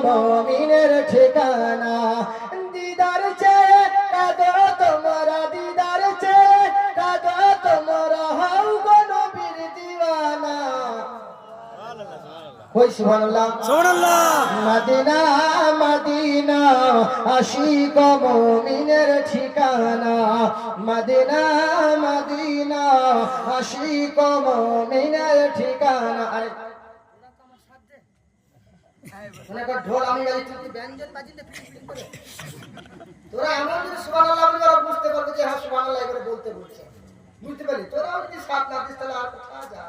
মুমিনের ঠিকানা। দিদার চেয়ে কাঁদো তোমরা, দিদার চেয়ে কাঁদো তোমরা, হও গো নবীর দিওয়ানা। কই সুবহানাল্লাহ সুবহানাল্লাহ। মদিনা মদিনা আশিক মুমিনের ঠিকানা। মদিনা মদিনা আশিক মুমিনের ঠিকানা। আরে অনেক ঢোল আমি বাজি, তুই ব্যঞ্জন বাজিতে ফিট করে তোরা এমন যদি সুবহানাল্লাহ বলে ওরা বুঝতে পারবে যে হ্যাঁ সুবহানাল্লাহ করে বলতে বলছে, বুঝতে পারলি? তোরা যদি সাত না দিস তাহলে আর কোথা যা।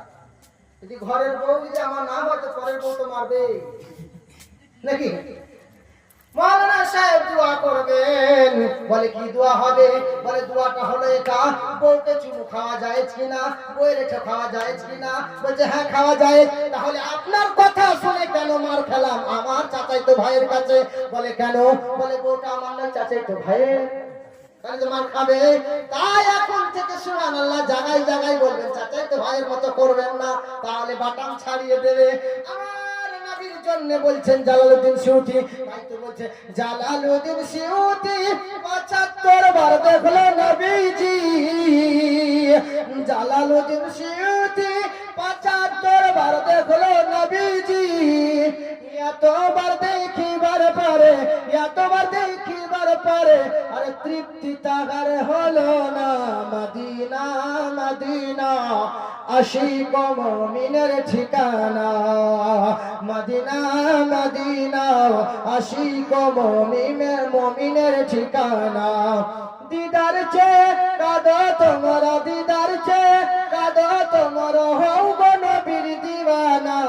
যদি ঘরের বউ যদি আমার না হয় তো পরের বউ তো মারবে নাকি? মাওলানা সাহেব দোয়া করবেন, বলে কি দোয়া হবে? বলে দোয়াটা হলো এটা, বউকে চুমু খাওয়া যায় কিনা, বউয়ের রেখে খাওয়া যায় কিনা? বলছে হ্যাঁ খাওয়া যায়। তাহলে আপনার কথা শুনে কেন মার খেলাম আমার চাচাইতো ভাইয়ের কাছে? বলে কেন? বলে বউটা আমার নয়, চাচাইতো ভাইয়ের, তাহলে তো মার খাবে। তাই এখন থেকে সুবহানাল্লাহ জায়গায় জায়গায় বলবেন, চাচাইতো ভাইয়ের মতো করবেন না, তাহলে বাটাম ছাড়িয়ে দেবে। আমার নবীর জন্য বলছেন জালালউদ্দিন সিউতি, তাই তো বলছে জালালউদ্দিন সিউতি ৭৫ বার দেখলো নবীজি। জালালউদ্দিন সিউতি ৭৫ বার দেখলো নবীজি। এতবার দেখিবার পরে, এতবার দেখিবার পরে আরে তৃপ্তি তাগার হলো না। মদিনা মদিনা আশিক মুমিনের ঠিকানা। মদিনা মদিনা আশিক মুমিনের ঠিকানা। দিদার চেয়ে কাঁদো তোমরা, দিদার চেয়ে কাঁদো তোমরা, হও গো নবীর দিওয়ানা।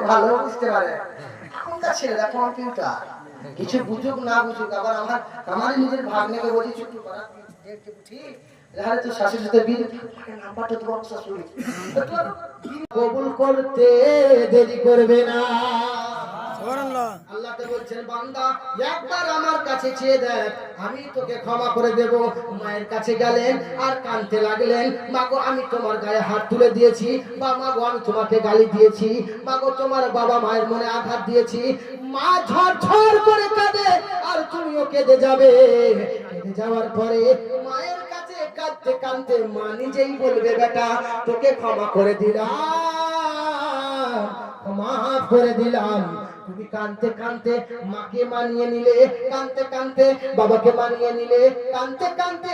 ভালো বুঝতে পারে এখনকার ছেলেরা কম্পিউটার, কিছু বুঝুক না বুঝুক। আবার আমার নিজের ভাগ্নেকে বলছি ছুটি করা কবুল করতে দেরি করবে না। আল্লাহ তো বলছেন বান্দা একবার আমার কাছে চেয়ে দেখ, আমি তোকে ক্ষমা করে দেব। মায়ের কাছে গেলেন আর কাঁদতে লাগলেন, মাগো আমি তোমার গায়ে হাত তুলে দিয়েছি, বা মাগো আমি তোমাকে গালি দিয়েছি, মাগো তোমার বাবা মায়ের মনে আঘাত দিয়েছি। মা ঝরঝর করে কাঁদে আর তুমিও কেঁদে যাবে। কেঁদে যাওয়ার পরে মায়ের কাছে কাঁদতে কাঁদতে মা নিজেই বলবে বেটা তোকে ক্ষমা করে দিলাম, মাফ করে দিলাম। তুমি কাঁদতে কাঁদতে মাকে মানিয়ে নিলে, কাঁদতে কাঁদতে বাবাকে মানিয়ে নিলে, কাঁদতে কাঁদতে